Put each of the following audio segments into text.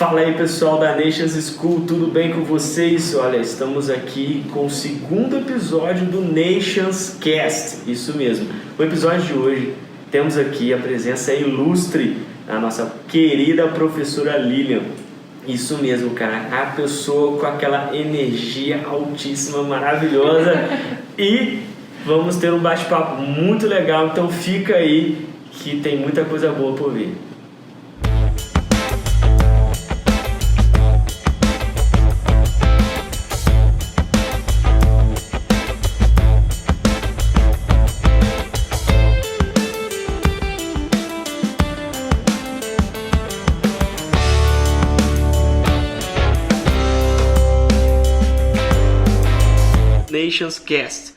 Fala aí, pessoal da Nations School, tudo bem com vocês? Olha, estamos aqui com o segundo episódio do Nations Cast, isso mesmo. O episódio de hoje temos aqui a presença ilustre da nossa querida professora Lilian. Isso mesmo, cara, a pessoa com aquela energia altíssima, maravilhosa, e vamos ter um bate-papo muito legal, então fica aí que tem muita coisa boa por vir. Nations Cast.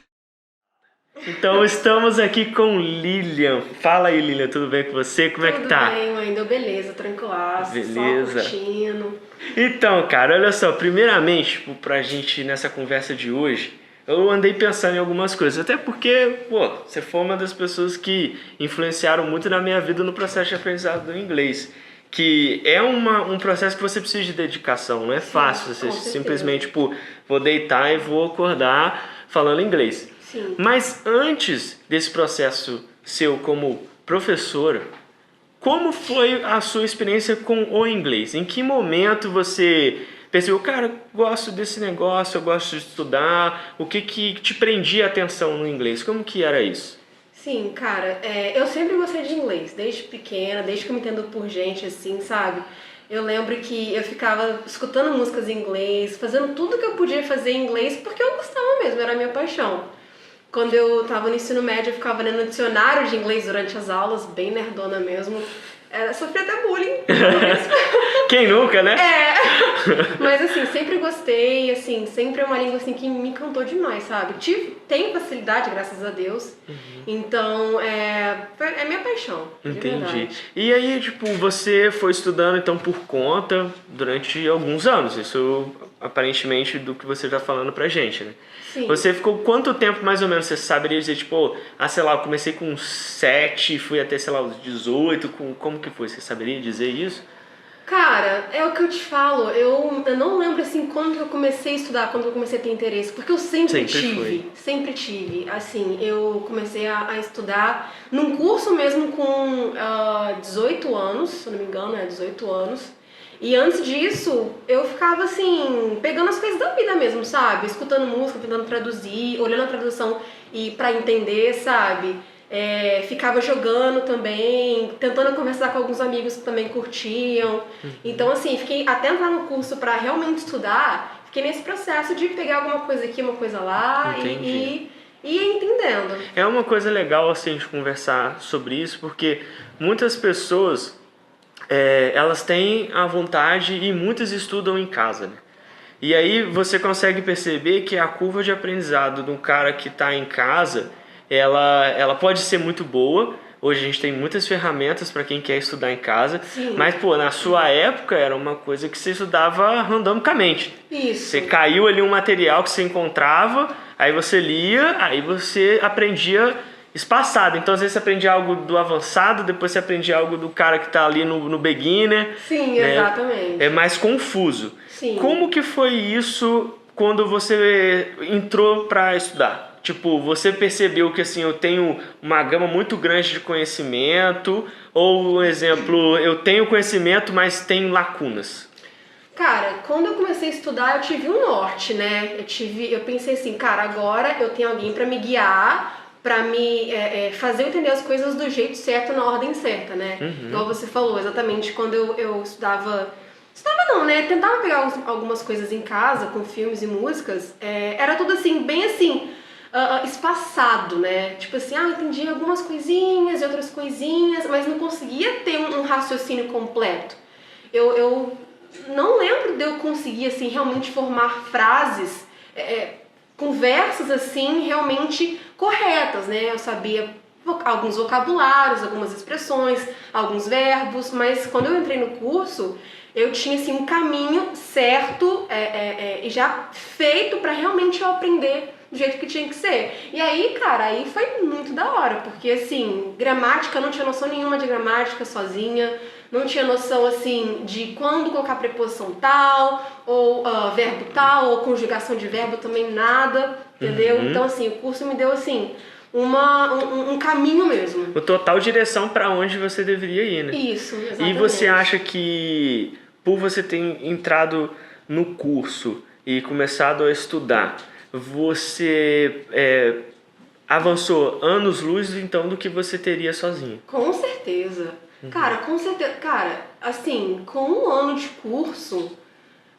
Então estamos aqui com Lilian. Fala aí, Lilian, tudo bem com você? Como é que tá? Tudo bem, mãe, deu beleza, tranquilaço, Beleza. só curtindo. Então, cara, olha só, primeiramente, pra gente nessa conversa de hoje, eu andei pensando em algumas coisas, até porque, você foi uma das pessoas que influenciaram muito na minha vida no processo de aprendizado do inglês. Que é um processo que você precisa de dedicação, não é fácil, você simplesmente, vou deitar e vou acordar falando inglês. Sim. Mas antes desse processo seu como professora, como foi a sua experiência com o inglês? Em que momento você percebeu, cara, gosto desse negócio, eu gosto de estudar, o que te prendia a atenção no inglês? Como que era isso? Sim, cara, eu sempre gostei de inglês, desde pequena, desde que eu me entendo por gente, assim, sabe? Eu lembro que eu ficava escutando músicas em inglês, fazendo tudo que eu podia fazer em inglês, porque eu gostava mesmo, era a minha paixão. Quando eu tava no ensino médio, eu ficava lendo dicionário de inglês durante as aulas, bem nerdona mesmo. Sofri até bullying. Quem nunca, né? Mas assim, sempre gostei, assim, sempre é uma língua assim, que me encantou demais, sabe? Tenho facilidade, graças a Deus. Então, é minha paixão. Entendi. E aí, você foi estudando então por conta durante alguns anos. Isso aparentemente do que você tá falando pra gente, né? Sim. Você ficou quanto tempo mais ou menos? Você saberia dizer, sei lá, eu comecei com 7, fui até, sei lá, os 18, como que foi? Você saberia dizer isso? Cara, é o que eu te falo, eu não lembro assim quando eu comecei a estudar, quando eu comecei a ter interesse, porque eu sempre tive, assim, eu comecei a estudar num curso mesmo com 18 anos, se eu não me engano, 18 anos, e antes disso eu ficava assim, pegando as coisas da vida mesmo, sabe, escutando música, tentando traduzir, olhando a tradução e pra entender, sabe. Ficava jogando também, tentando conversar com alguns amigos que também curtiam. Então, assim, fiquei até entrar no curso para realmente estudar, fiquei nesse processo de pegar alguma coisa aqui, uma coisa lá e ir entendendo. É uma coisa legal, assim, de conversar sobre isso, porque muitas pessoas, elas têm a vontade e muitas estudam em casa, né? E aí você consegue perceber que a curva de aprendizado de um cara que está em casa, ela pode ser muito boa. Hoje a gente tem muitas ferramentas para quem quer estudar em casa. Sim. Mas, na sua época era uma coisa que você estudava randomicamente. Isso. Você caiu ali um material que você encontrava, aí você lia, aí você aprendia espaçado. Então, às vezes você aprendia algo do avançado, depois você aprendia algo do cara que está ali no beginner. Sim, exatamente. É mais confuso. Sim. Como que foi isso quando você entrou para estudar? Você percebeu que assim, eu tenho uma gama muito grande de conhecimento, ou, por exemplo, eu tenho conhecimento, mas tenho lacunas? Cara, quando eu comecei a estudar, eu tive um norte, né? Eu pensei assim, cara, agora eu tenho alguém pra me guiar, pra me fazer eu entender as coisas do jeito certo, na ordem certa, né? Igual você falou, exatamente, quando eu estudava... Estudava não, né? Tentava pegar algumas coisas em casa, com filmes e músicas, era tudo assim, bem assim... espaçado, né? Tipo assim, entendi algumas coisinhas e outras coisinhas, mas não conseguia ter um raciocínio completo. Eu não lembro de eu conseguir, assim, realmente formar frases, conversas, assim, realmente corretas, né? Eu sabia alguns vocabulários, algumas expressões, alguns verbos, mas quando eu entrei no curso, eu tinha, assim, um caminho certo e já feito para realmente eu aprender do jeito que tinha que ser. E aí, cara, aí foi muito da hora, porque assim, gramática, eu não tinha noção nenhuma de gramática sozinha, não tinha noção assim de quando colocar preposição tal, ou verbo tal, ou conjugação de verbo também nada, entendeu? Então assim, o curso me deu assim um caminho mesmo. O total direção para onde você deveria ir, né? Isso, exatamente. E você acha que por você ter entrado no curso e começado a estudar, você avançou anos-luz então do que você teria sozinho? Com certeza. Cara, com certeza. Cara, assim, com um ano de curso,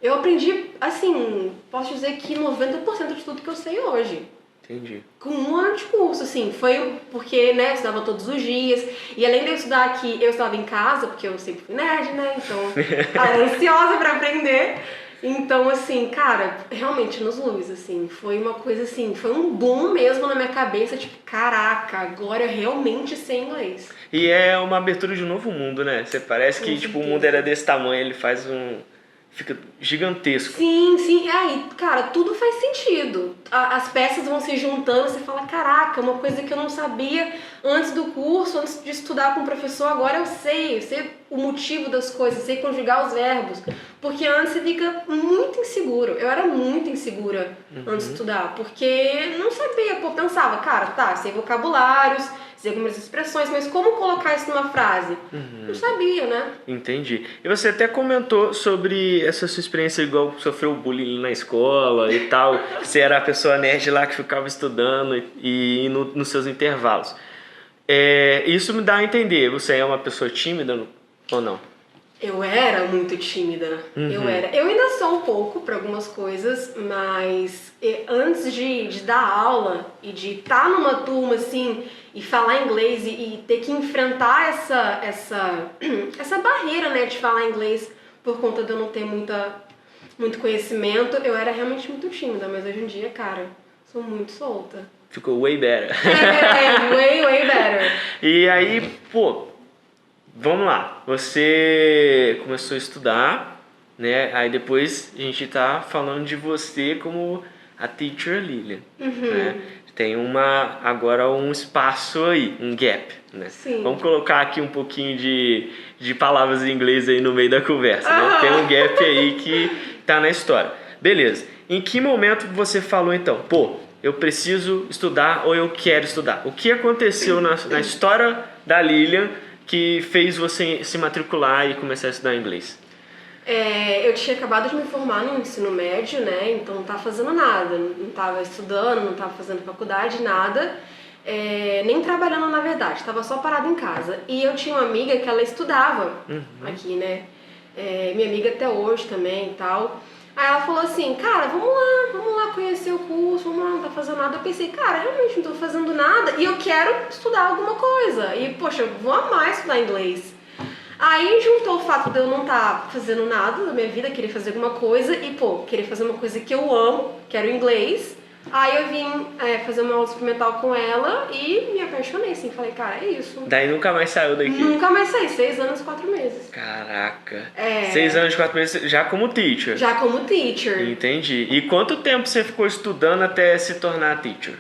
eu aprendi, assim, posso dizer que 90% de tudo que eu sei hoje. Entendi. Com um ano de curso, assim, foi porque, né, eu estudava todos os dias, e além de eu estudar aqui, eu estudava em casa, porque eu sempre fui nerd, né, então eu era ansiosa pra aprender. Então, assim, cara, realmente nos luz, assim, foi uma coisa assim, foi um boom mesmo na minha cabeça, tipo, caraca, agora eu realmente sei inglês. E é uma abertura de um novo mundo, né? Você parece que tipo, o mundo era desse tamanho, ele fica gigantesco. Sim, sim. E aí, cara, tudo faz sentido. As peças vão se juntando, você fala, caraca, uma coisa que eu não sabia antes do curso, antes de estudar com o professor, agora eu sei o motivo das coisas, sei conjugar os verbos. Porque antes você fica muito inseguro. Eu era muito insegura antes de estudar, porque não sabia, pô, pensava, cara, tá, sei vocabulários, sei algumas expressões, mas como colocar isso numa frase? Não sabia, né? Entendi. E você até comentou sobre essa sua experiência, igual sofreu bullying na escola e tal. Você era a pessoa nerd lá que ficava estudando e nos seus intervalos. Isso me dá a entender, você é uma pessoa tímida ou não? Eu era muito tímida, eu era. Eu ainda sou um pouco para algumas coisas, mas antes de dar aula e de estar numa turma assim e falar inglês e ter que enfrentar essa barreira, né, de falar inglês por conta de eu não ter muito conhecimento, eu era realmente muito tímida, mas hoje em dia, cara, sou muito solta. Ficou way better. Way better. E aí, pô, vamos lá, você começou a estudar, né? Aí depois a gente tá falando de você como a teacher Lilian, né? Tem agora um espaço aí, um gap, né? Sim. Vamos colocar aqui um pouquinho de palavras em inglês aí no meio da conversa, né? Tem um gap aí que tá na história. Beleza, em que momento você falou então, pô, eu preciso estudar ou eu quero estudar? O que aconteceu na história da Lilian que fez você se matricular e começar a estudar inglês? Eu tinha acabado de me formar no ensino médio, né? Então não tava fazendo nada, não tava estudando, não tava fazendo faculdade, nada. Nem trabalhando, na verdade, tava só parada em casa. E eu tinha uma amiga que ela estudava aqui, né? Minha amiga até hoje também e tal. Aí ela falou assim, cara, vamos lá conhecer o curso, vamos lá, não tá fazendo nada. Eu pensei, cara, realmente não tô fazendo nada e eu quero estudar alguma coisa. E, poxa, eu vou amar estudar inglês. Aí juntou o fato de eu não estar fazendo nada da minha vida, querer fazer alguma coisa e, pô, querer fazer uma coisa que eu amo, que era o inglês. Aí eu vim fazer uma aula experimental com ela e me apaixonei, assim, falei, cara, é isso. Daí nunca mais saiu daqui? Nunca mais saí, 6 anos e 4 meses. Caraca, 6 anos e 4 meses já como teacher? Já como teacher. Entendi. E quanto tempo você ficou estudando até se tornar teacher?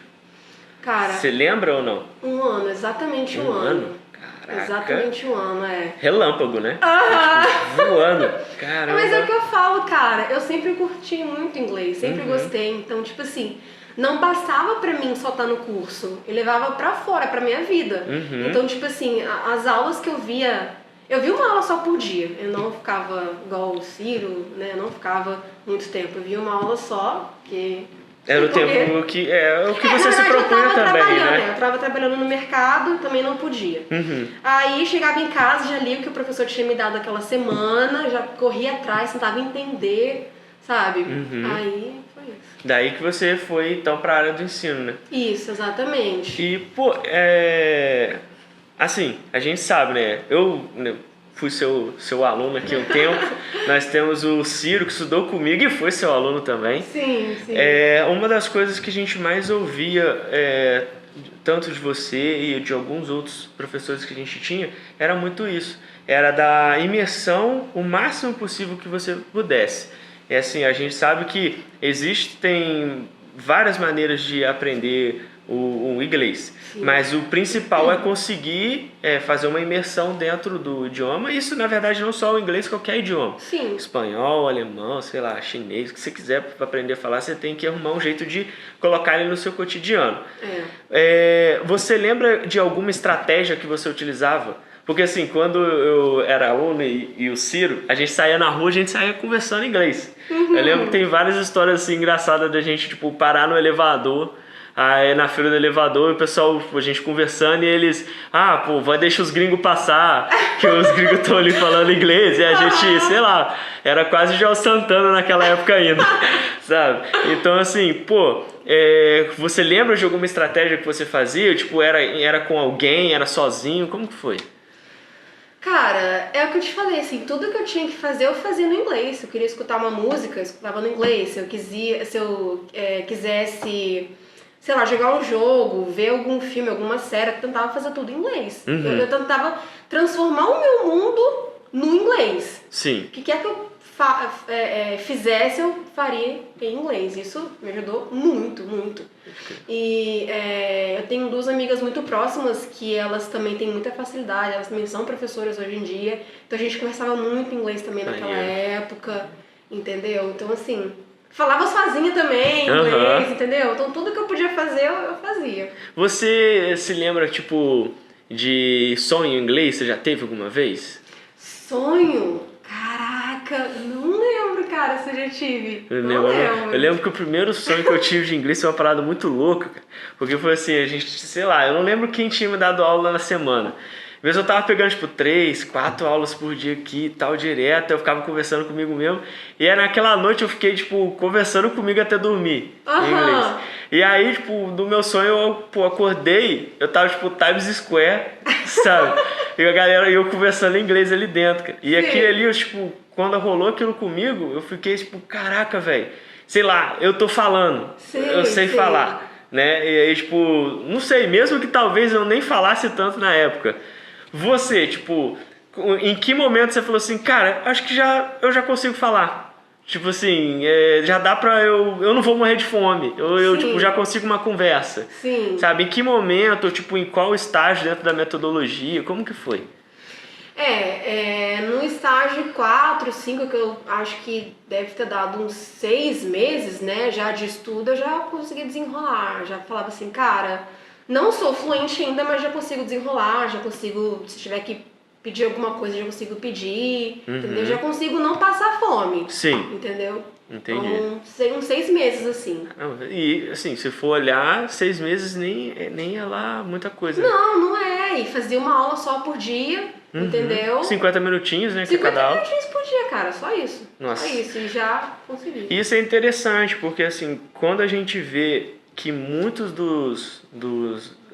Cara... Você lembra ou não? 1 ano, exatamente um ano. Caraca. Exatamente 1 ano, Relâmpago, né? Tipo, voando. Caramba. Mas é o que eu falo, cara. Eu sempre curti muito inglês, sempre gostei. Então, tipo assim, não bastava pra mim só estar no curso. Eu levava pra fora, pra minha vida. Então, tipo assim, as aulas que eu via... Eu vi uma aula só por dia. Eu não ficava igual o Ciro, né? Eu não ficava muito tempo. Eu via uma aula só, que... Era o tempo que você se propunha também, né? Eu estava trabalhando no mercado, também não podia. Aí chegava em casa, já li o que o professor tinha me dado aquela semana, já corria atrás, tentava entender, sabe? Aí foi isso. Daí que você foi então para a área do ensino, né? Isso, exatamente. E, pô, assim, a gente sabe, né? Eu fui seu aluno aqui um tempo. Nós temos o Ciro, que estudou comigo e foi seu aluno também. Sim, sim. Uma das coisas que a gente mais ouvia, tanto de você e de alguns outros professores que a gente tinha, era muito isso. Era da imersão o máximo possível que você pudesse. Assim, a gente sabe que existem várias maneiras de aprender o inglês. Sim. Mas o principal é conseguir fazer uma imersão dentro do idioma. Isso, na verdade, não só o inglês, qualquer idioma. Sim. Espanhol, alemão, sei lá, chinês, o que você quiser aprender a falar, você tem que arrumar um jeito de colocar ele no seu cotidiano. Você lembra de alguma estratégia que você utilizava? Porque assim, quando eu era aluno e o Ciro, a gente saía na rua, a gente saía conversando inglês. Eu lembro que tem várias histórias assim, engraçadas da gente tipo, parar no elevador. Aí na fila do elevador, o pessoal, a gente conversando e eles... vai deixar os gringos passar, que os gringos estão ali falando inglês. E a gente, sei lá, era quase Joel Santana naquela época ainda, sabe? Então assim, você lembra de alguma estratégia que você fazia? Tipo, era com alguém, era sozinho? Como que foi? Cara, é o que eu te falei, assim, tudo que eu tinha que fazer, eu fazia no inglês. Se eu queria escutar uma música, eu escutava no inglês. Se eu quisesse... sei lá, jogar um jogo, ver algum filme, alguma série, eu tentava fazer tudo em inglês. Eu tentava transformar o meu mundo no inglês. Sim. O que quer que eu fizesse, eu faria em inglês. Isso me ajudou muito, muito. E eu tenho duas amigas muito próximas que elas também têm muita facilidade, elas também são professoras hoje em dia. Então a gente conversava muito inglês também naquela época, entendeu? Então assim... falava sozinha também, inglês, entendeu? Então tudo que eu podia fazer, eu fazia. Você se lembra, tipo, de sonho em inglês? Você já teve alguma vez? Sonho? Caraca, não lembro, cara, se eu já tive. Não lembro. Eu lembro que o primeiro sonho que eu tive de inglês foi uma parada muito louca, porque foi assim, a gente, sei lá, eu não lembro quem tinha me dado aula na semana. Às vezes eu tava pegando, tipo, 3, 4 aulas por dia aqui e tal, direto, eu ficava conversando comigo mesmo. E aí naquela noite eu fiquei, tipo, conversando comigo até dormir em inglês. E aí, tipo, no meu sonho eu acordei, eu tava, tipo, Times Square, sabe? E a galera, eu conversando em inglês ali dentro, cara. E aquilo ali, eu, tipo, quando rolou aquilo comigo, eu fiquei, tipo, caraca, velho, sei lá, eu tô falando, eu sei falar, né? E aí, tipo, não sei, mesmo que talvez eu nem falasse tanto na época. Você, tipo, em que momento você falou assim, cara, acho que eu já consigo falar. Tipo assim, já dá pra eu não vou morrer de fome. Eu tipo, já consigo uma conversa. Sim. Sabe, em que momento, tipo, em qual estágio dentro da metodologia, como que foi? No estágio 4, 5, que eu acho que deve ter dado uns 6 meses, né, já de estudo, eu já consegui desenrolar. Já falava assim, cara... não sou fluente ainda, mas já consigo desenrolar, já consigo, se tiver que pedir alguma coisa, já consigo pedir, entendeu? Já consigo não passar fome. Sim. Entendeu? Entendi. Então, uns 6 meses, assim. E, assim, se for olhar, 6 meses nem é lá muita coisa. Não é. E fazia uma aula só por dia, entendeu? 50 minutinhos, né? 50 minutinhos por dia, cara, só isso. Nossa. Só isso, e já consegui. Isso é interessante, porque, assim, quando a gente vê que muitos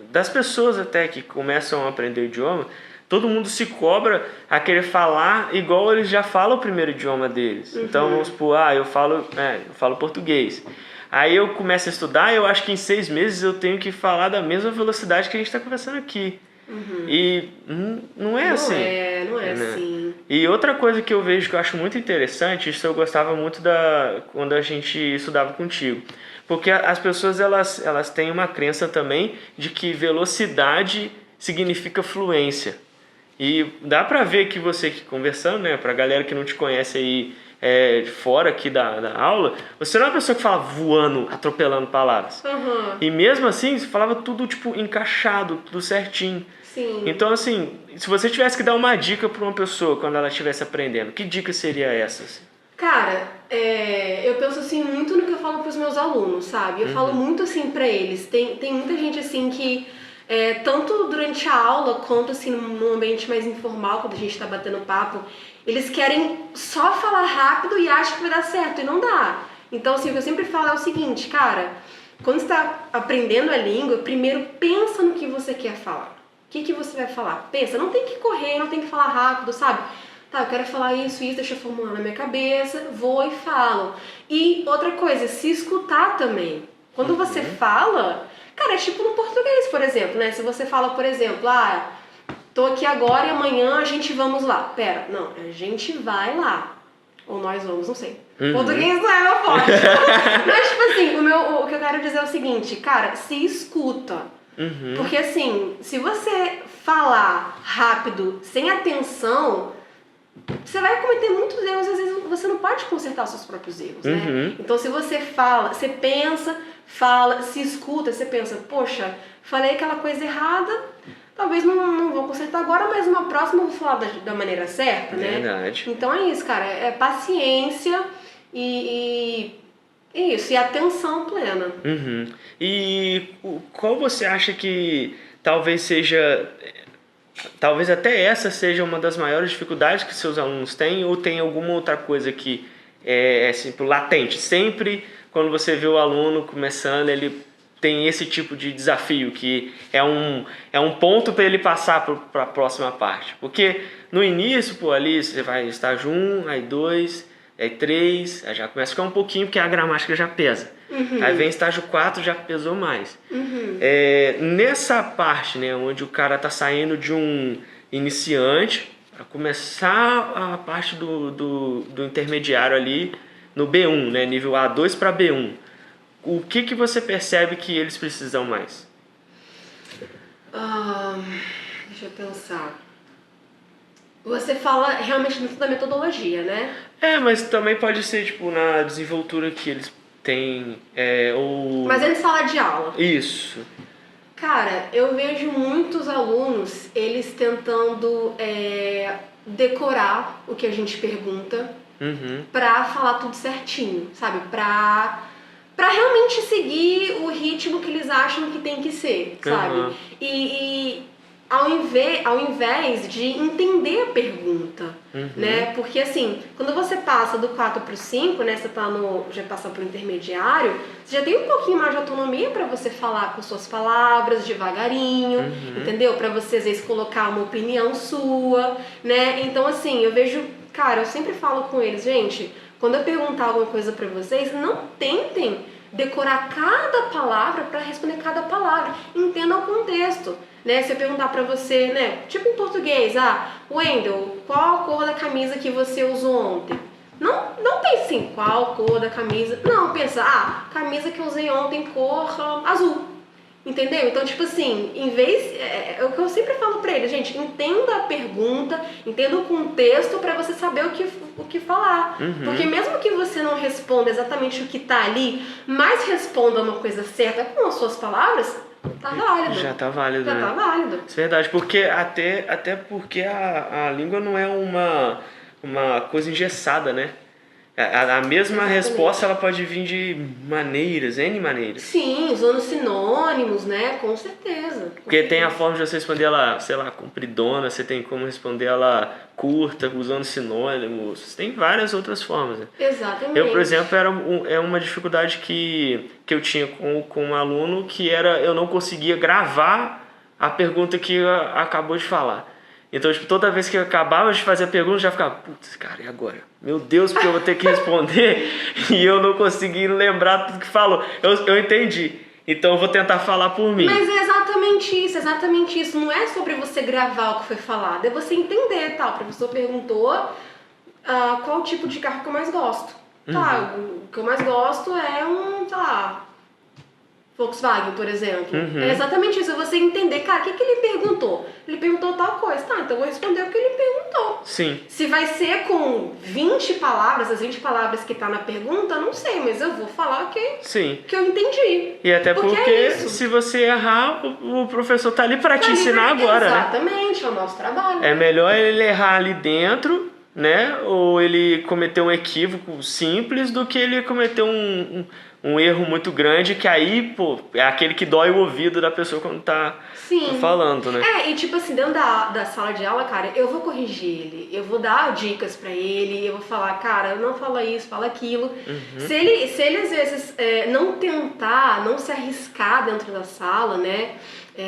das pessoas até que começam a aprender o idioma, todo mundo se cobra a querer falar igual eles já falam o primeiro idioma deles. Então vamos supor, eu falo português. Aí eu começo a estudar e eu acho que em 6 meses eu tenho que falar da mesma velocidade que a gente está conversando aqui. E não é assim. Não é assim. E outra coisa que eu vejo que eu acho muito interessante, isso eu gostava muito quando a gente estudava contigo. Porque as pessoas elas têm uma crença também de que velocidade significa fluência. E dá pra ver que você que conversando, né, pra galera que não te conhece aí fora aqui da aula, você não é uma pessoa que fala voando, atropelando palavras. E mesmo assim, você falava tudo tipo encaixado, tudo certinho. Sim. Então assim, se você tivesse que dar uma dica pra uma pessoa quando ela estivesse aprendendo, que dica seria essa? Assim? Cara, eu penso assim muito no que eu falo pros meus alunos, sabe? Eu falo muito assim pra eles. Tem muita gente assim que, tanto durante a aula quanto assim num ambiente mais informal, quando a gente tá batendo papo, eles querem só falar rápido e acham que vai dar certo, e não dá. Então assim, o que eu sempre falo é o seguinte, cara, quando você tá aprendendo a língua, primeiro pensa no que você quer falar. O que você vai falar? Pensa, não tem que correr, não tem que falar rápido, sabe? Tá, eu quero falar isso, deixa eu formular na minha cabeça, vou e falo. E outra coisa, se escutar também. Quando você fala, cara, é tipo no português, por exemplo, né? Se você fala, por exemplo, tô aqui agora e amanhã a gente vamos lá. Pera, não, a gente vai lá. Ou nós vamos, não sei. Português não é meu forte. Mas, tipo assim, o que eu quero dizer é o seguinte, cara, se escuta. Porque, assim, se você falar rápido, sem atenção, você vai cometer muitos erros, às vezes você não pode consertar os seus próprios erros, né? Então, se você fala, você pensa, fala, se escuta, você pensa, poxa, falei aquela coisa errada, talvez não vou consertar agora, mas numa próxima eu vou falar da maneira certa, né? Verdade. Então é isso, cara, é paciência e isso, e atenção plena. E qual você acha que talvez até essa seja uma das maiores dificuldades que seus alunos têm, ou tem alguma outra coisa que é assim, latente? Sempre quando você vê o aluno começando, ele tem esse tipo de desafio, que é um ponto para ele passar para a próxima parte. Porque no início, ali você vai estágio 1, aí 2, aí 3, aí já começa a ficar um pouquinho, porque a gramática já pesa. Aí vem estágio 4, já pesou mais. Nessa parte, né, onde o cara está saindo de um iniciante para começar a parte do intermediário ali no B1, né, nível A2 para B1. O que você percebe que eles precisam mais? Deixa eu pensar. Você fala realmente dentro da metodologia, né? Mas também pode ser tipo na desenvoltura que eles têm, Mas antes de sala de aula. Isso. Cara, eu vejo muitos alunos, eles tentando decorar o que a gente pergunta pra falar tudo certinho, sabe? Pra realmente seguir o ritmo que eles acham que tem que ser, sabe? E ao invés de entender a pergunta, né? Porque assim, quando você passa do 4 pro 5, né? Você já passa pro intermediário, você já tem um pouquinho mais de autonomia para você falar com suas palavras, devagarinho, entendeu? Para você às vezes colocar uma opinião sua, né? Então assim, eu vejo, cara, eu sempre falo com eles, gente, quando eu perguntar alguma coisa para vocês, não tentem decorar cada palavra para responder cada palavra. Entendam o contexto, né? Se eu perguntar para você, né, tipo em português, Wendel, qual a cor da camisa que você usou ontem? Não pense assim, qual cor da camisa. Não, pensa, camisa que eu usei ontem cor azul. Entendeu? Então, tipo assim, em vez... É o que eu sempre falo pra eles, gente, entenda a pergunta, entenda o contexto pra você saber o que falar. Porque mesmo que você não responda exatamente o que tá ali, mas responda uma coisa certa com as suas palavras, tá válido. Já tá válido, Já né? tá válido. Isso é verdade, porque até porque a língua não é uma coisa engessada, né? A mesma resposta ela pode vir de N maneiras. Sim, usando sinônimos, né? Com certeza. Porque tem a forma de você responder ela, sei lá, compridona, você tem como responder ela curta, usando sinônimos. Tem várias outras formas, né? Exatamente. Eu, por exemplo, é uma dificuldade que eu tinha com um aluno, que era eu não conseguia gravar a pergunta que acabou de falar. Então, tipo, toda vez que eu acabava de fazer a pergunta, eu já ficava, putz, cara, e agora? Meu Deus, porque eu vou ter que responder e eu não consegui lembrar tudo que falou. Eu entendi, então eu vou tentar falar por mim. Mas é exatamente isso. Não é sobre você gravar o que foi falado, é você entender, tá? O professor perguntou qual tipo de carro que eu mais gosto. Tá, o que eu mais gosto é sei lá, Volkswagen, por exemplo. É exatamente isso, é você entender, cara, o que ele perguntou? Ele perguntou tal coisa, tá, então eu vou responder o que ele perguntou. Sim. Se vai ser com 20 palavras, as 20 palavras que tá na pergunta, não sei, mas eu vou falar que eu entendi. E até porque se você errar, o professor tá ali para te ensinar agora, exatamente, é o nosso trabalho. É melhor ele errar ali dentro, né? Ou ele cometer um equívoco simples do que ele cometer um erro muito grande, que aí, pô, é aquele que dói o ouvido da pessoa quando tá falando, né? E tipo assim, dentro da sala de aula, cara, eu vou corrigir ele, eu vou dar dicas pra ele, eu vou falar, cara, não fala isso, fala aquilo. Se ele às vezes não tentar, não se arriscar dentro da sala, né?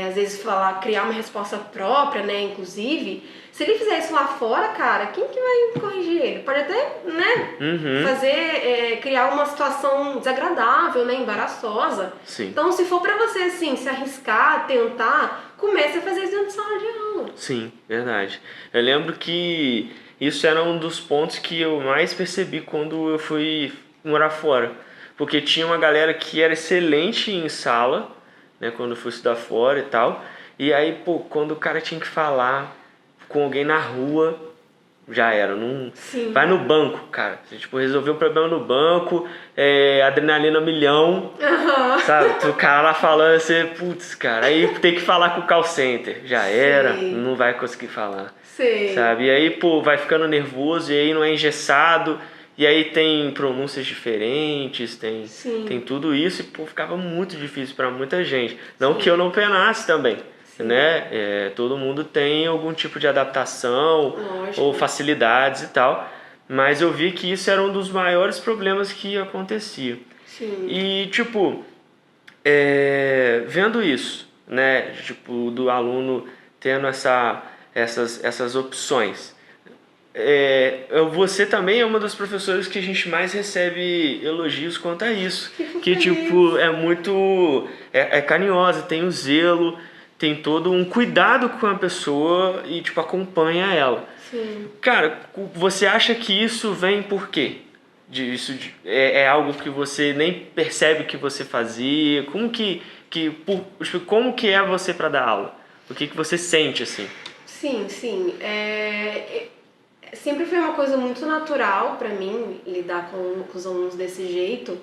Às vezes criar uma resposta própria, né, inclusive, se ele fizer isso lá fora, cara, quem que vai corrigir ele? Pode até, né, criar uma situação desagradável, né, embaraçosa. Sim. Então, se for pra você, assim, se arriscar, tentar, comece a fazer isso dentro de sala de aula. Sim, verdade. Eu lembro que isso era um dos pontos que eu mais percebi quando eu fui morar fora. Porque tinha uma galera que era excelente em sala, né, quando eu fui estudar fora e tal. E aí, pô, quando o cara tinha que falar com alguém na rua, já era. Não... Sim. Vai no banco, cara. Você, tipo, resolveu um problema no banco, adrenalina 1.000.000, sabe? O cara lá falando, você, putz, cara, aí tem que falar com o call center. Já era, não vai conseguir falar. Sei. Sabe? E aí, pô, vai ficando nervoso, e aí não é engessado, e aí tem pronúncias diferentes, tem tudo isso, e pô, ficava muito difícil pra muita gente. Não que eu não penasse também, né? Todo mundo tem algum tipo de adaptação, lógico, ou facilidades e tal, mas eu vi que isso era um dos maiores problemas que acontecia. Sim. E, tipo, vendo isso, né? Tipo, do aluno tendo essas opções. Você também é uma das professoras que a gente mais recebe elogios quanto a isso. Que tipo, é muito carinhosa, tem o zelo, tem todo um cuidado com a pessoa e tipo, acompanha ela. Sim. Cara, você acha que isso vem por quê? É algo que você nem percebe que você fazia? Como que é você para dar aula? O que você sente assim? Sim. Sempre foi uma coisa muito natural pra mim lidar com os alunos desse jeito.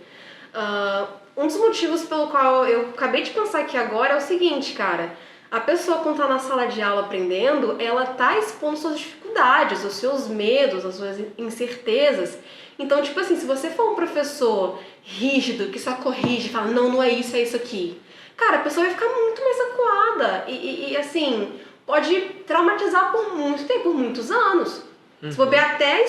Um dos motivos pelo qual eu acabei de pensar aqui agora é o seguinte, cara. A pessoa, quando tá na sala de aula aprendendo, ela tá expondo suas dificuldades, os seus medos, as suas incertezas. Então, tipo assim, se você for um professor rígido, que só corrige, fala, não é isso, é isso aqui. Cara, a pessoa vai ficar muito mais acuada e assim, pode traumatizar por muito tempo, por muitos anos. Se bobear até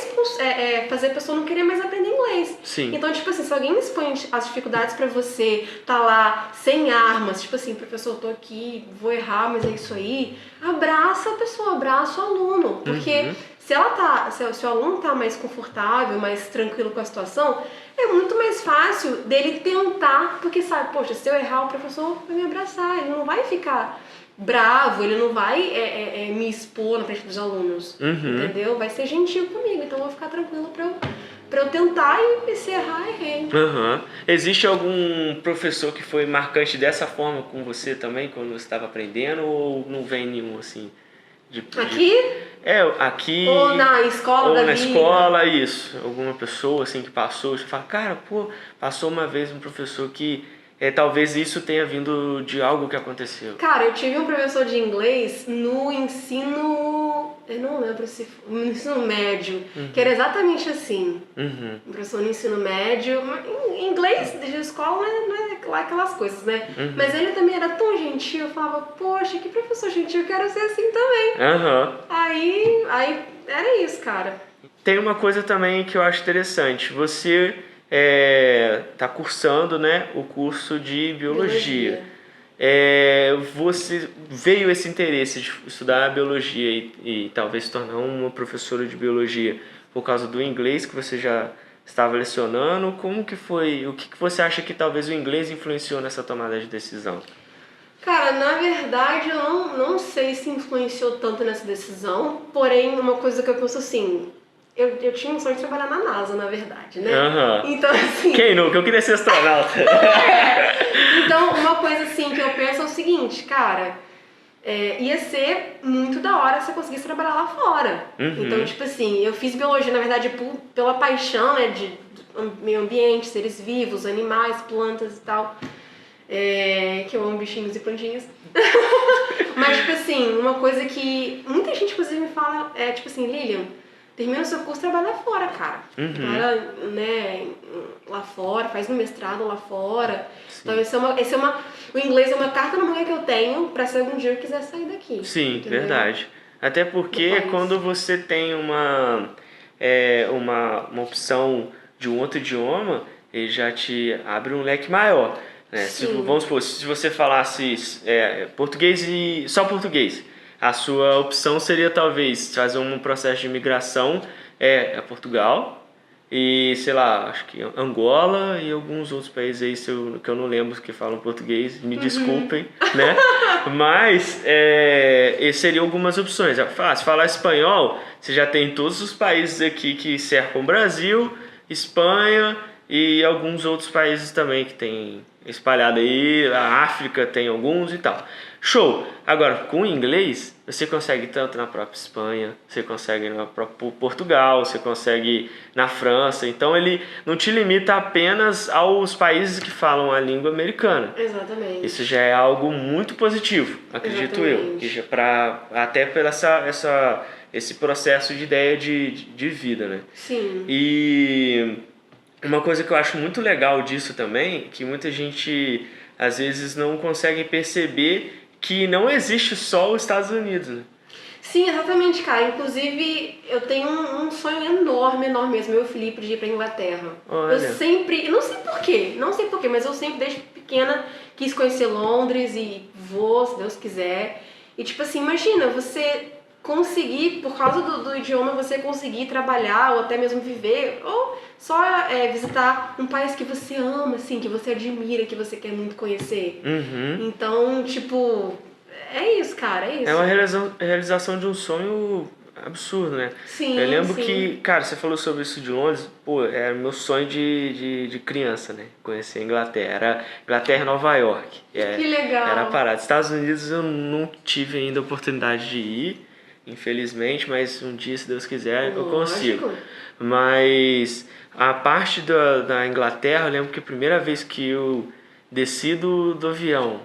fazer a pessoa não querer mais aprender inglês. Sim. Então, tipo assim, se alguém expõe as dificuldades pra você, tá lá sem armas, tipo assim, professor, tô aqui, vou errar, mas é isso aí, abraça a pessoa, abraça o aluno. Porque se o aluno tá mais confortável, mais tranquilo com a situação, é muito mais fácil dele tentar, porque sabe, poxa, se eu errar, o professor vai me abraçar, ele não vai ficar bravo, ele não vai me expor na frente dos alunos, entendeu? Vai ser gentil comigo, então eu vou ficar tranquilo pra eu tentar e se errar, errei. Existe algum professor que foi marcante dessa forma com você também, quando você estava aprendendo, ou não vem nenhum assim? Aqui? Aqui. Ou na escola ou da na vida? escola, isso. Alguma pessoa assim que passou, você fala, cara, pô, passou uma vez um professor que talvez isso tenha vindo de algo que aconteceu. Cara, eu tive um professor de inglês no ensino... Eu não lembro se foi no ensino médio, que era exatamente assim. Um professor no ensino médio... Em inglês de escola não é lá aquelas coisas, né? Mas ele também era tão gentil, eu falava, poxa, que professor gentil, eu quero ser assim também. Aí era isso, cara. Tem uma coisa também que eu acho interessante. Você tá cursando, né, o curso de biologia. Você veio esse interesse de estudar biologia e talvez se tornar uma professora de biologia por causa do inglês que você já estava lecionando? Como que foi? O que você acha que talvez o inglês influenciou nessa tomada de decisão? Cara, na verdade eu não sei se influenciou tanto nessa decisão, porém uma coisa que eu penso assim, eu tinha um sonho de trabalhar na NASA, na verdade, né? Então, assim... Quem nunca? Eu queria ser astronauta. Então, uma coisa assim que eu penso é o seguinte, cara, ia ser muito da hora se eu conseguisse trabalhar lá fora. Então, tipo assim, eu fiz biologia, na verdade, pela paixão, né, de meio ambiente, seres vivos, animais, plantas e tal. Que eu amo bichinhos e plantinhas. Mas, tipo assim, uma coisa que muita gente, inclusive, me fala é, tipo assim, Lilian, termina o seu curso e trabalha lá fora, cara. Trabalha, né, lá fora, faz um mestrado lá fora. Sim. Então, o inglês é uma carta na manga que eu tenho pra se algum dia eu quiser sair daqui. Sim, entendeu? Verdade. Até porque quando você tem uma opção de um outro idioma, ele já te abre um leque maior. Né? Vamos supor, se você falasse português e só português, a sua opção seria talvez fazer um processo de imigração a Portugal, e, sei lá, acho que Angola e alguns outros países aí que eu não lembro que falam português, me desculpem, né? Mas essas seriam algumas opções. Se falar espanhol, você já tem todos os países aqui que cercam o Brasil, Espanha e alguns outros países também que tem espalhado aí, a África tem alguns e tal. Show! Agora, com inglês, você consegue tanto na própria Espanha, você consegue no próprio Portugal, você consegue na França. Então, ele não te limita apenas aos países que falam a língua americana. Exatamente. Isso já é algo muito positivo, acredito eu. Que já até por esse processo de ideia de vida, né? Sim. E uma coisa que eu acho muito legal disso também, que muita gente às vezes não consegue perceber que não existe só os Estados Unidos, né? Sim, exatamente, cara. Inclusive, eu tenho um sonho enorme mesmo, eu e o Felipe, de ir pra Inglaterra. Olha. Eu sempre, não sei porquê, mas eu sempre, desde pequena, quis conhecer Londres e vou, se Deus quiser. E tipo assim, imagina, você conseguir, por causa do idioma, você conseguir trabalhar ou até mesmo viver, ou só visitar um país que você ama, assim, que você admira, que você quer muito conhecer. Uhum. Então, tipo, é isso, cara, é isso. É uma realização de um sonho absurdo, né? Sim, eu lembro sim. que, cara, você falou sobre isso de Londres, pô, era meu sonho de criança, né? Conhecer a Inglaterra. Era Inglaterra e Nova York. Que legal. Era a parada. Estados Unidos eu não tive ainda a oportunidade de ir, infelizmente, mas um dia, se Deus quiser, eu consigo. Mas a parte da Inglaterra, eu lembro que a primeira vez que eu desci do avião,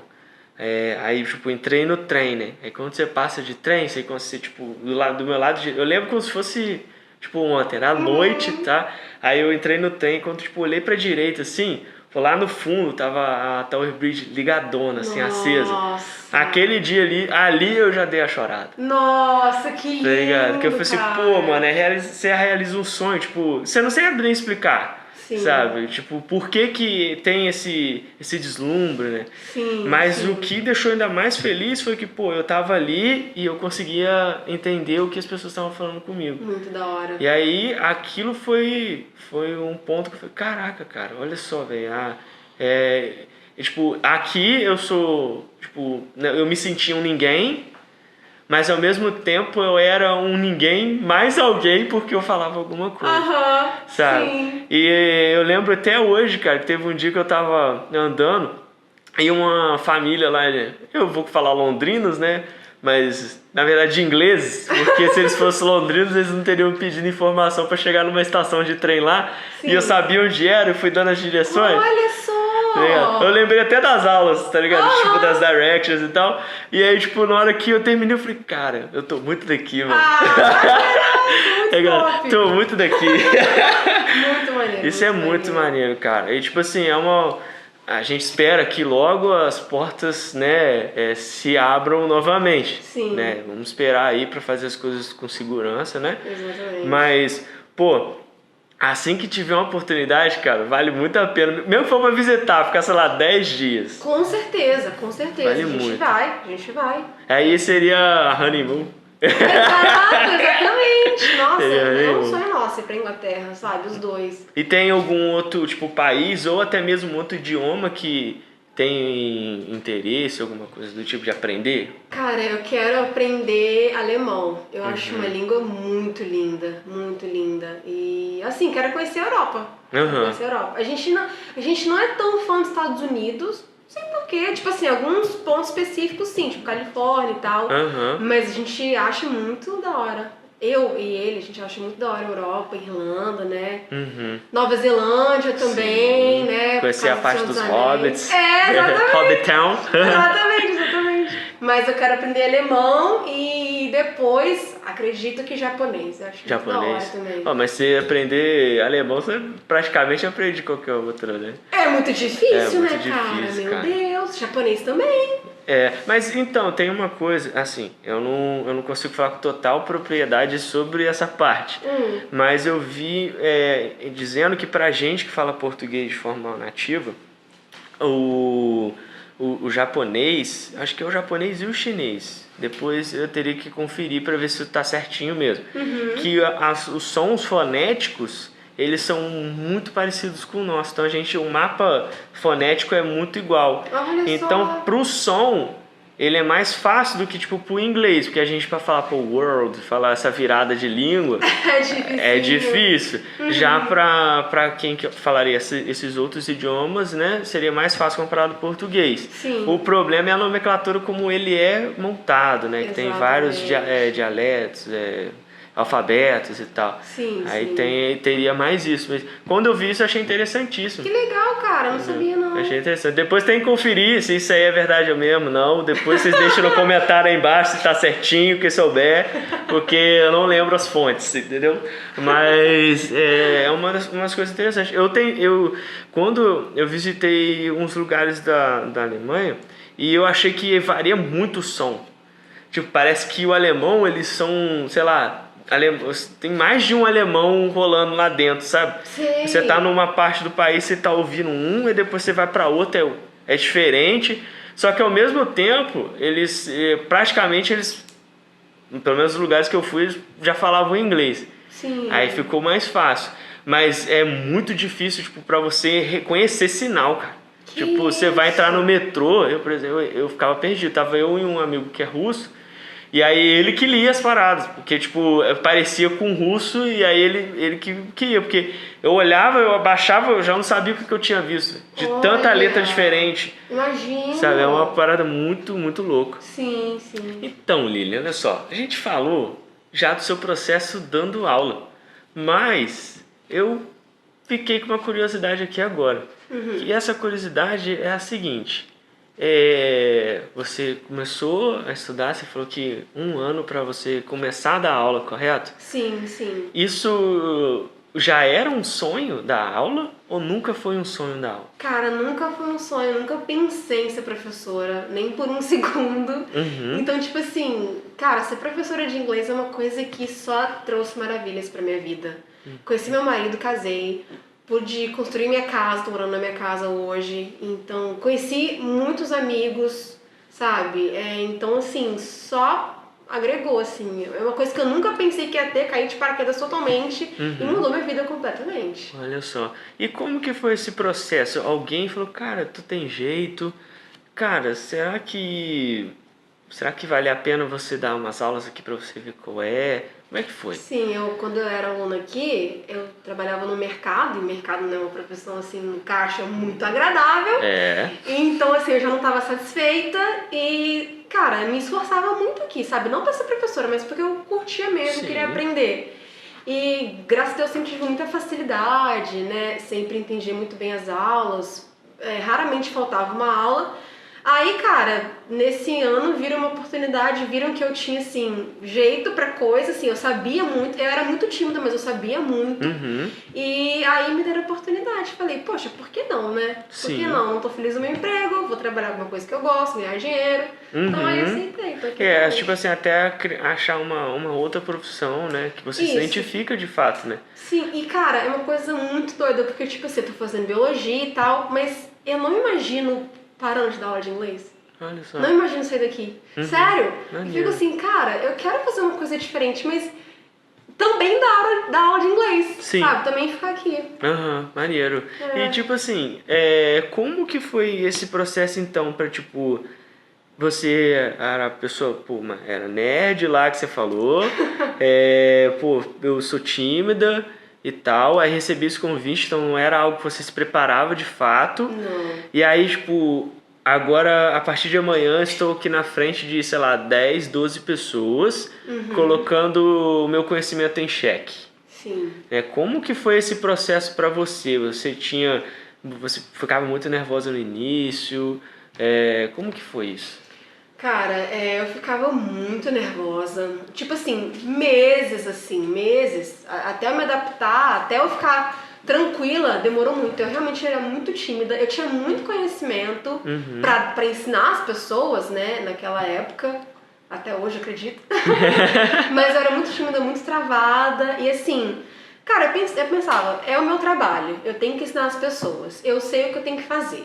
aí, tipo, entrei no trem, né? Aí quando você passa de trem, você tipo, do meu lado, eu lembro como se fosse, tipo, ontem, era à noite, tá? Aí eu entrei no trem, quando, tipo, olhei pra direita, assim, lá no fundo tava a Tower Bridge ligadona, assim, acesa. Aquele dia ali eu já dei a chorada. Nossa, que lindo, tá ligado? Porque eu falei assim, cara. pô, mano, você realiza um sonho, tipo, você não sabe nem explicar. Sim. Sabe? Tipo, por que tem esse deslumbre, né? Sim, Mas sim. o que deixou ainda mais feliz foi que, pô, eu tava ali e eu conseguia entender o que as pessoas estavam falando comigo. Muito da hora. E aí, aquilo foi um ponto que eu falei, caraca, cara, olha só, velho. Tipo, aqui eu sou, tipo, eu me sentia um ninguém, mas ao mesmo tempo eu era um ninguém mais alguém porque eu falava alguma coisa. Aham, sabe? sim. E eu lembro até hoje, cara, que teve um dia que eu tava andando e uma família lá, eu vou falar londrinos, né? Mas na verdade de ingleses, porque se eles fossem londrinos eles não teriam pedido informação para chegar numa estação de trem lá. Sim. E eu sabia onde era, eu fui dando as direções. Olha só! Tá ligado? Eu lembrei até das aulas, tá ligado? Tipo, das directions e tal. E aí, tipo, na hora que eu terminei, eu falei, cara, eu tô muito daqui, mano. Muito top. Tô muito daqui. Muito maneiro. Isso é muito maneiro, cara. E, tipo assim, a gente espera que logo as portas, né, se abram novamente. Sim. Né? Vamos esperar aí pra fazer as coisas com segurança, né? Exatamente. Mas, pô, assim que tiver uma oportunidade, cara, vale muito a pena. Mesmo que for pra visitar, ficar, sei lá, 10 dias. Com certeza, com certeza. Vale a gente muito. vai, a gente vai. Aí seria a honeymoon. Exatamente. Nossa, Seria é um honeymoon. sonho nosso ir pra Inglaterra, sabe? Os dois. E tem algum outro, tipo, país ou até mesmo outro idioma que tem interesse, alguma coisa do tipo de aprender? Cara, eu quero aprender alemão. Eu acho uma língua muito linda, muito linda. E assim, quero conhecer a Europa. Uhum. Conhecer a Europa. A gente não é tão fã dos Estados Unidos, não sei porquê. Tipo assim, alguns pontos específicos sim, tipo Califórnia e tal. Uhum. Mas a gente acha muito da hora. Eu e ele, a gente acha muito da hora a Europa, Irlanda, né? Uhum. Nova Zelândia também, né? Conhecer a Por parte causa dos Senhor hobbits. Anéis. Exatamente. Hobbit Town. Exatamente. Mas eu quero aprender alemão e depois acredito que japonês. Eu acho muito da hora também. Oh, mas se aprender alemão, você praticamente aprende qualquer outro, né? É muito difícil, muito né, cara? difícil, Meu cara. Deus. Japonês também. Mas então, tem uma coisa, assim, eu não consigo falar com total propriedade sobre essa parte, mas eu vi dizendo que pra gente que fala português de forma nativa, o japonês, acho que é o japonês e o chinês, depois eu teria que conferir para ver se tá certinho mesmo, que os sons fonéticos, eles são muito parecidos com o nosso. Então o mapa fonético é muito igual. Olha então, só. pro som, ele é mais fácil do que tipo pro inglês, porque a gente para falar pro world, falar essa virada de língua é difícil. Já para quem falaria esses outros idiomas, né, seria mais fácil comparado ao português. Sim. O problema é a nomenclatura como ele é montado, né, que tem vários dialetos, alfabetos e tal. Sim, aí sim. teria mais isso. Mas quando eu vi isso, eu achei interessantíssimo. Que legal, cara. Não sabia, não. Achei interessante. Depois tem que conferir se isso aí é verdade mesmo, não. Depois vocês deixam no comentário aí embaixo se tá certinho, que souber, porque eu não lembro as fontes, entendeu? Mas é umas coisas interessantes. Quando eu visitei uns lugares da Alemanha, e eu achei que varia muito o som. Tipo, parece que o alemão, eles são, sei lá, tem mais de um alemão rolando lá dentro, sabe? Sei. Você tá numa parte do país, você tá ouvindo um, e depois você vai pra outra, é diferente. Só que ao mesmo tempo, praticamente, pelo menos nos lugares que eu fui, já falavam inglês. Sim. Aí ficou mais fácil. Mas é muito difícil, tipo, pra você reconhecer sinal, cara. Tipo, você vai entrar no metrô, por exemplo, eu ficava perdido. Tava eu e um amigo que é russo, e aí ele que lia as paradas, porque, tipo, parecia com russo, e aí ele que ia, porque eu olhava, eu abaixava, eu já não sabia o que eu tinha visto, de tanta letra diferente. Imagina. Sabe, é uma parada muito, muito louca. Sim, sim. Então, Lilian, olha só, a gente falou já do seu processo dando aula, mas eu fiquei com uma curiosidade aqui agora. E essa curiosidade é a seguinte: você começou a estudar, você falou que 1 ano para você começar a dar aula, correto? Sim, sim. Isso já era um sonho da aula ou nunca foi um sonho da aula? Cara, nunca foi um sonho, nunca pensei em ser professora, nem por um segundo. Então, tipo assim, cara, ser professora de inglês é uma coisa que só trouxe maravilhas pra minha vida. Conheci meu marido, casei, pude construir minha casa, tô morando na minha casa hoje. Então, conheci muitos amigos, sabe? Então, assim, só agregou, assim. É uma coisa que eu nunca pensei que ia ter, cair de paraquedas totalmente e mudou minha vida completamente. Olha só. E como que foi esse processo? Alguém falou, cara, tu tem jeito. Cara, será que vale a pena você dar umas aulas aqui pra você ver qual é? Como é que foi? Sim, quando eu era aluna aqui, eu trabalhava no mercado, e mercado não é uma profissão, assim, no caixa muito agradável. Então, assim, eu já não estava satisfeita e, cara, me esforçava muito aqui, sabe? Não para ser professora, mas porque eu curtia mesmo, queria aprender. E, graças a Deus, sempre tive muita facilidade, né? Sempre entendi muito bem as aulas, raramente faltava uma aula. Aí, cara, nesse ano viram uma oportunidade, viram que eu tinha, assim, jeito pra coisa, assim, eu sabia muito, eu era muito tímida, mas eu sabia muito. E aí me deram a oportunidade, falei, poxa, por que não, né? Por que não? Não tô feliz no meu emprego, vou trabalhar com alguma coisa que eu gosto, ganhar dinheiro. Então aí eu aceitei, tô aqui. Tipo assim, até achar uma outra profissão, né, que você se identifica de fato, né? Sim, e cara, é uma coisa muito doida, porque, tipo assim, eu tô fazendo biologia e tal, mas eu não imagino parando de dar aula de inglês. Olha só. Não imagino sair daqui. Sério. Eu fico assim, cara, eu quero fazer uma coisa diferente, mas também dar aula de inglês, sabe? Também ficar aqui. Maneiro. E tipo assim, como que foi esse processo então pra, tipo, você era a pessoa, era nerd lá que você falou, eu sou tímida e tal, aí recebi esse convite, então não era algo que você se preparava de fato. Não. E aí, tipo, agora, a partir de amanhã, estou aqui na frente de, sei lá, 10, 12 pessoas, colocando o meu conhecimento em xeque. Sim. Como que foi esse processo para você? Você ficava muito nervosa no início? Como que foi isso? Cara, eu ficava muito nervosa. Tipo assim, meses. Até eu me adaptar, até eu ficar tranquila, demorou muito. Eu realmente era muito tímida. Eu tinha muito conhecimento pra ensinar as pessoas, né, naquela época. Até hoje, acredito. Mas eu era muito tímida, muito travada. E assim, cara, eu pensava, é o meu trabalho. Eu tenho que ensinar as pessoas. Eu sei o que eu tenho que fazer.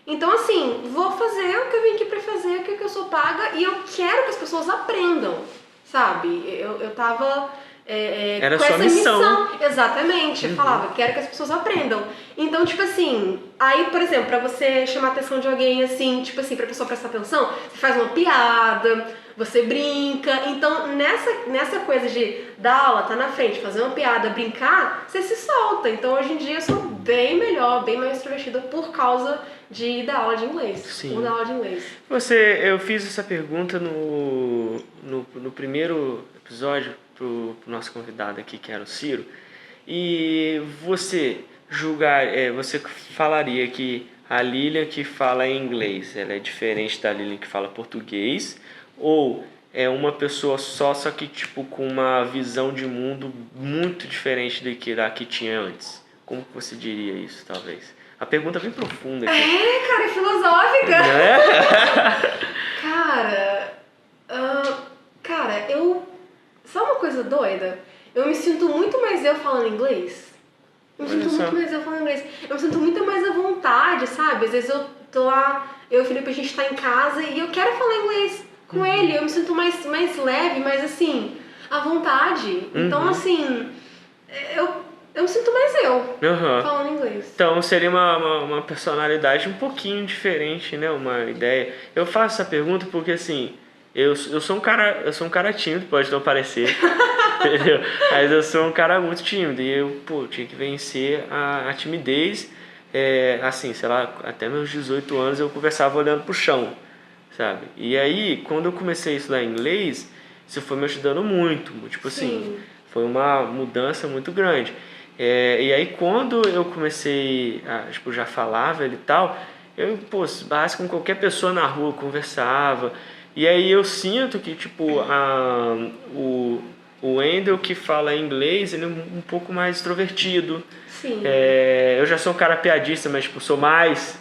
Então, assim, vou fazer o que eu vim aqui pra fazer, o que eu sou paga, e eu quero que as pessoas aprendam, sabe? Eu tava Era com sua essa missão. Exatamente, eu falava, quero que as pessoas aprendam. Então, tipo assim, aí, por exemplo, pra você chamar a atenção de alguém, assim, tipo assim, pra pessoa prestar atenção, você faz uma piada, você brinca. Então, nessa coisa de dar aula, tá na frente, fazer uma piada, brincar, você se solta. Então, hoje em dia, eu sou bem melhor, bem mais extrovertida por causa de dar aula de inglês. Sim. Por dar aula de inglês. Eu fiz essa pergunta no primeiro episódio pro nosso convidado aqui, que era o Ciro. E você você falaria que a Lilian que fala inglês, ela é diferente da Lilian que fala português? Ou é uma pessoa só que tipo com uma visão de mundo muito diferente da que tinha antes? Como que você diria isso, talvez? A pergunta é bem profunda aqui. Cara, é filosófica. É? Cara, sabe uma coisa doida? Eu me sinto muito mais eu falando inglês. Eu me sinto muito mais eu falando inglês. Eu me sinto muito mais à vontade, sabe? Às vezes eu tô lá, eu e o Felipe, a gente tá em casa e eu quero falar inglês com ele. Eu me sinto mais leve, mais assim, à vontade. Então, assim, eu me sinto mais eu falando inglês. Então seria uma personalidade um pouquinho diferente, né? Uma ideia. Eu faço essa pergunta porque assim, eu sou um cara tímido, pode não parecer, entendeu? Mas eu sou um cara muito tímido e eu tinha que vencer a timidez. Assim, sei lá, até meus 18 anos eu conversava olhando pro chão, sabe? E aí, quando eu comecei a estudar inglês, isso foi me ajudando muito, tipo assim, foi uma mudança muito grande. E aí quando eu comecei a, tipo, já falava ele e tal, eu, básico com qualquer pessoa na rua, conversava. E aí eu sinto que, tipo, o Wendel que fala inglês, ele é um pouco mais extrovertido. Sim. Eu já sou um cara piadista, mas, tipo, sou mais,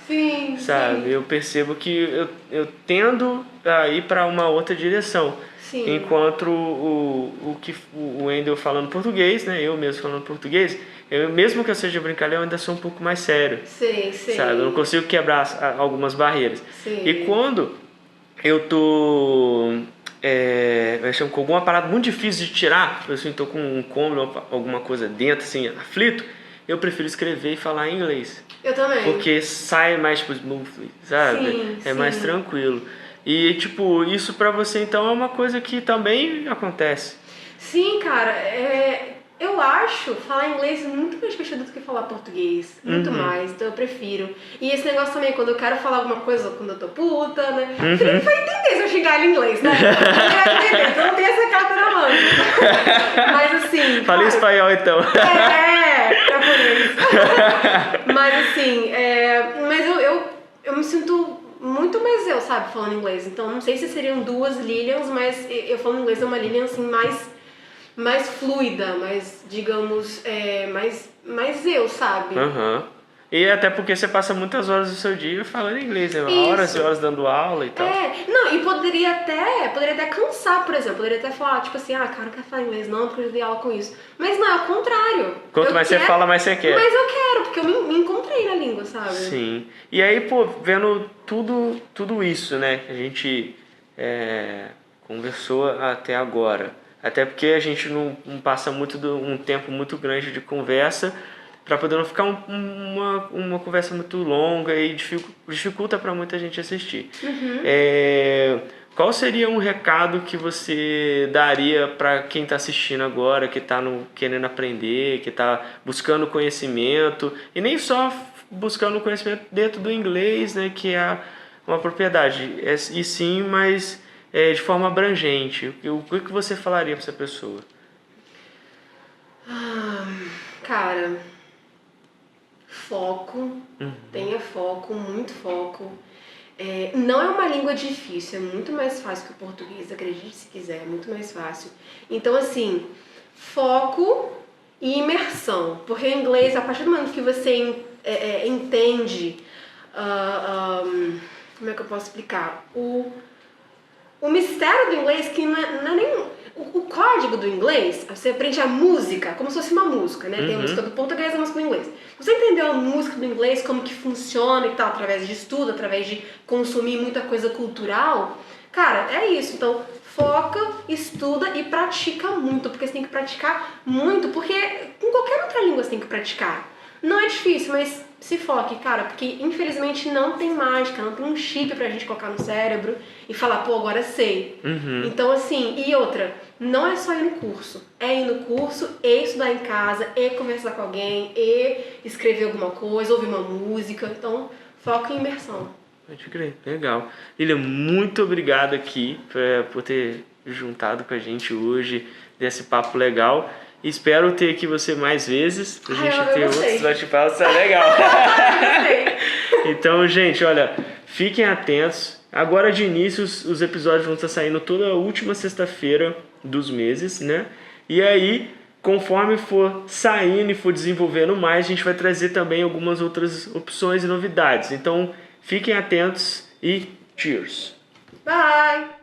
sabe? Sim. Eu percebo que eu tendo a ir para uma outra direção. Sim. Enquanto o Wendel falando português, né? Eu mesmo falando português, mesmo que eu seja brincalhão, eu ainda sou um pouco mais sério. Sim. Sabe? Eu não consigo quebrar algumas barreiras. Sim. E quando eu tô com alguma parada muito difícil de tirar, eu assim, tô com um cômodo, alguma coisa dentro, assim, aflito, eu prefiro escrever e falar em inglês. Eu também. Porque sai mais smoothly, sabe? Sim. Mais tranquilo. E, tipo, isso pra você, então, é uma coisa que também acontece. Sim, cara. Eu acho falar inglês muito mais divertido do que falar português. Muito mais, então eu prefiro. E esse negócio também, quando eu quero falar alguma coisa, quando eu tô puta, né? Felipe vai entender se eu xingar ele em inglês, né? Ele vai entender, então eu não tenho essa carta na mão. Mas assim... Fala em espanhol, então. Japonês. Mas assim, mas eu me sinto muito mais eu, sabe, falando inglês. Então não sei se seriam duas Lilians, mas eu falando inglês é uma Lilian assim mais fluida, mais, digamos, mais eu, sabe? E até porque você passa muitas horas do seu dia falando inglês, né? Horas e horas dando aula e tal. Não, e poderia até cansar, por exemplo. Poderia até falar, tipo assim, cara, não quero falar inglês não, porque eu já dei aula com isso. Mas não, é o contrário. Quanto mais você fala, mais você quer. Mas eu quero, porque eu me encontrei na língua, sabe? Sim. E aí, vendo tudo isso, né, que a gente conversou até agora. Até porque a gente não passa um tempo muito grande de conversa, para poder não ficar uma conversa muito longa e dificulta para muita gente assistir. Qual seria um recado que você daria para quem está assistindo agora, que está querendo aprender, que está buscando conhecimento, e nem só buscando conhecimento dentro do inglês, né, que é uma propriedade, e sim, mas de forma abrangente? O que você falaria para essa pessoa? Cara... Foco, tenha foco, muito foco. Não é uma língua difícil, é muito mais fácil que o português, acredite se quiser, é muito mais fácil. Então, assim, foco e imersão. Porque o inglês, a partir do momento que você entende, como é que eu posso explicar? O mistério do inglês, que não é nem... O código do inglês, você aprende a música, como se fosse uma música, né? Tem a música do português e a música do inglês. Você entendeu a música do inglês, como que funciona e tal, através de estudo, através de consumir muita coisa cultural, cara, é isso. Então, foca, estuda e pratica muito, porque você tem que praticar muito, porque com qualquer outra língua você tem que praticar. Não é difícil, mas se foque, cara, porque infelizmente não tem mágica, não tem um chip pra gente colocar no cérebro e falar, pô, agora sei. Então, assim, e outra, não é só ir no curso. É ir no curso, e estudar em casa, e conversar com alguém, e escrever alguma coisa, ouvir uma música. Então, foco em imersão. Pode crer, legal. Lilia, muito obrigado aqui por ter juntado com a gente hoje, desse papo legal. Espero ter aqui você mais vezes, pra gente ter outros bate-papos, é legal. Então, gente, olha, fiquem atentos. Agora de início, os episódios vão estar saindo toda última sexta-feira dos meses, né? E aí, conforme for saindo e for desenvolvendo mais, a gente vai trazer também algumas outras opções e novidades. Então, fiquem atentos e cheers! Bye!